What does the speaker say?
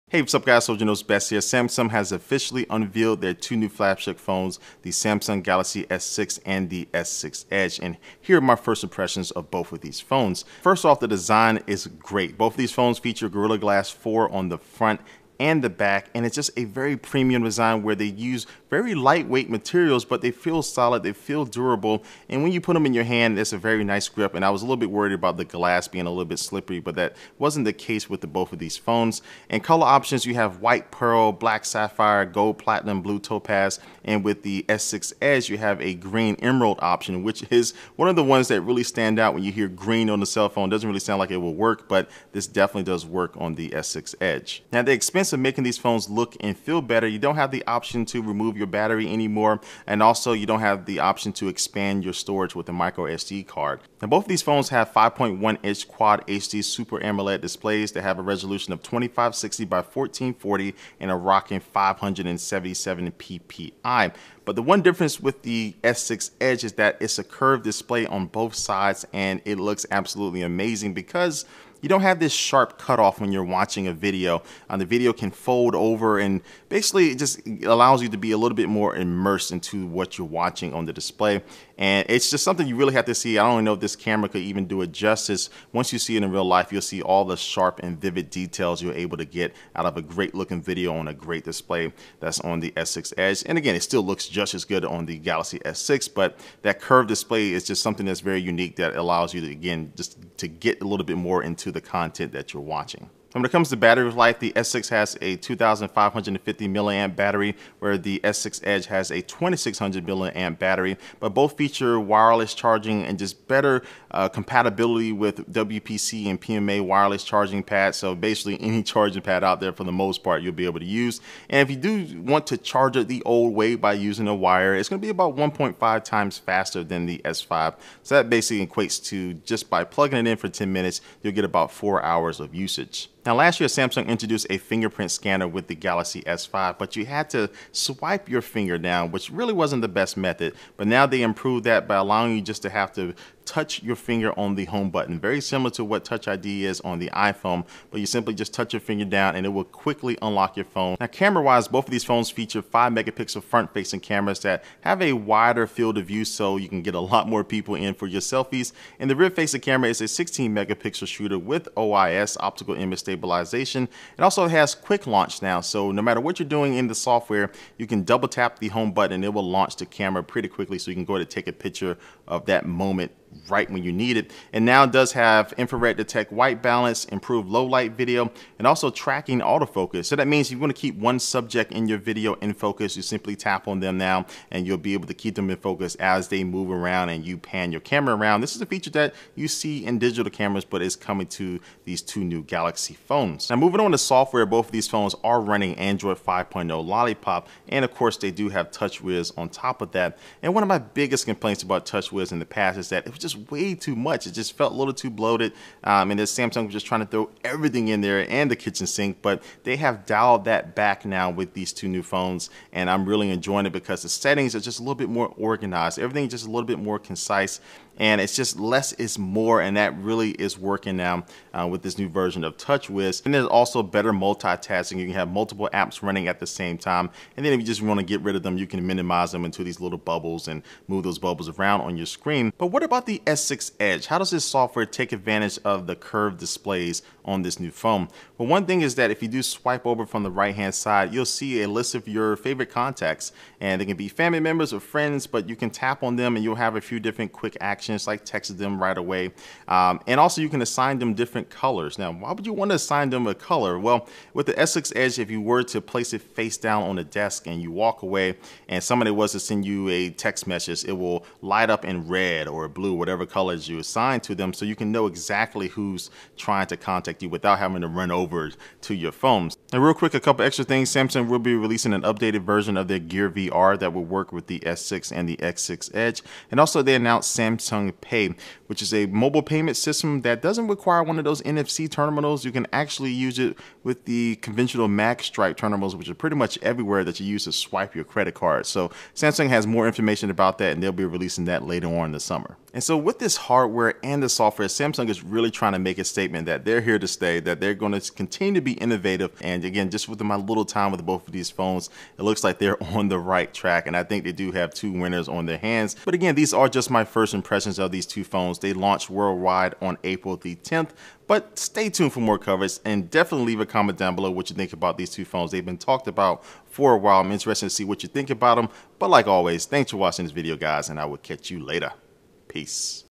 Hey, what's up guys, Soldier Knows Best here. Samsung has officially unveiled their two new flagship phones, the Samsung Galaxy S6 and the S6 Edge. And here are my first impressions of both of these phones. First off, the design is great. Both of these phones feature Gorilla Glass 4 on the front and the back, and it's just a very premium design where they use very lightweight materials, but they feel solid, they feel durable, and when you put them in your hand, it's a very nice grip. And I was a little bit worried about the glass being a little bit slippery, but that wasn't the case with both of these phones. And color options, you have white pearl, black sapphire, gold platinum, blue topaz, and with the S6 Edge, you have a green emerald option, which is one of the ones that really stand out when you hear green on the cell phone. It doesn't really sound like it will work, but this definitely does work on the S6 Edge. Now, the expense of making these phones look and feel better, you don't have the option to remove your battery anymore, and also you don't have the option to expand your storage with a micro SD card. Now, both of these phones have 5.1-inch Quad HD Super AMOLED displays that have a resolution of 2560 by 1440 and a rocking 577 ppi. But the one difference with the S6 Edge is that it's a curved display on both sides, and it looks absolutely amazing because you don't have this sharp cutoff when you're watching a video. The video can fold over, and basically it just allows you to be a little bit more immersed into what you're watching on the display. And it's just something you really have to see. I don't know if this camera could even do it justice. Once you see it in real life, you'll see all the sharp and vivid details you're able to get out of a great looking video on a great display that's on the S6 Edge. And again, it still looks just as good on the Galaxy S6, but that curved display is just something that's very unique that allows you to, again, just to get a little bit more into the content that you're watching. When it comes to battery life, the S6 has a 2,550 milliamp battery, where the S6 Edge has a 2,600 milliamp battery, but both feature wireless charging and just better compatibility with WPC and PMA wireless charging pads. So basically any charging pad out there for the most part you'll be able to use. And if you do want to charge it the old way by using a wire, it's going to be about 1.5 times faster than the S5. So that basically equates to, just by plugging it in for 10 minutes, you'll get about 4 hours of usage. Now, last year, Samsung introduced a fingerprint scanner with the Galaxy S5, but you had to swipe your finger down, which really wasn't the best method. But now they improved that by allowing you just to have to touch your finger on the home button, very similar to what Touch ID is on the iPhone, but you simply just touch your finger down and it will quickly unlock your phone. Now, camera-wise, both of these phones feature 5-megapixel front-facing cameras that have a wider field of view, so you can get a lot more people in for your selfies. And the rear-facing camera is a 16-megapixel shooter with OIS, optical image stabilization. It also has quick launch now, so no matter what you're doing in the software, you can double tap the home button and it will launch the camera pretty quickly, so you can go ahead and take a picture of that moment right when you need it. And now it does have infrared detect white balance, improved low light video, and also tracking autofocus. So that means if you want to keep one subject in your video in focus, you simply tap on them now and you'll be able to keep them in focus as they move around and you pan your camera around. This is a feature that you see in digital cameras, but it's coming to these two new Galaxy phones. Now, moving on to software, both of these phones are running Android 5.0 Lollipop, and of course they do have TouchWiz on top of that. And one of my biggest complaints about TouchWiz in the past is that it was just way too much. It just felt a little too bloated, and this Samsung was just trying to throw everything in there and the kitchen sink, but they have dialed that back now with these two new phones, and I'm really enjoying it because the settings are just a little bit more organized. Everything is just a little bit more concise, and it's just less is more, and that really is working now with this new version of TouchWiz. And there's also better multitasking. You can have multiple apps running at the same time, and then if you just want to get rid of them, you can minimize them into these little bubbles and move those bubbles around on your screen. But what about the S6 Edge? How does this software take advantage of the curved displays on this new phone? Well, one thing is that if you do swipe over from the right hand side, you'll see a list of your favorite contacts, and they can be family members or friends, but you can tap on them and you'll have a few different quick actions like text them right away, and also you can assign them different colors. Now, why would you want to assign them a color? Well, with the S6 Edge, if you were to place it face down on the desk and you walk away and somebody was to send you a text message, it will light up in red or blue, whatever colors you assign to them, so you can know exactly who's trying to contact you without having to run over to your phones. And real quick, a couple extra things. Samsung will be releasing an updated version of their Gear VR that will work with the S6 and the X6 Edge. And also they announced Samsung Samsung Pay, which is a mobile payment system that doesn't require one of those NFC terminals. You can actually use it with the conventional Stripe terminals, which are pretty much everywhere that you use to swipe your credit card. So Samsung has more information about that, and they'll be releasing that later on in the summer. And so with this hardware and the software, Samsung is really trying to make a statement that they're here to stay, that they're going to continue to be innovative. And again, just with my little time with both of these phones, it looks like they're on the right track. And I think they do have two winners on their hands. But again, these are just my first impressions of these two phones. They launched worldwide on April the 10th. But stay tuned for more coverage, and definitely leave a comment down below what you think about these two phones. They've been talked about for a while. I'm interested to see what you think about them. But like always, thanks for watching this video, guys, and I will catch you later. Peace.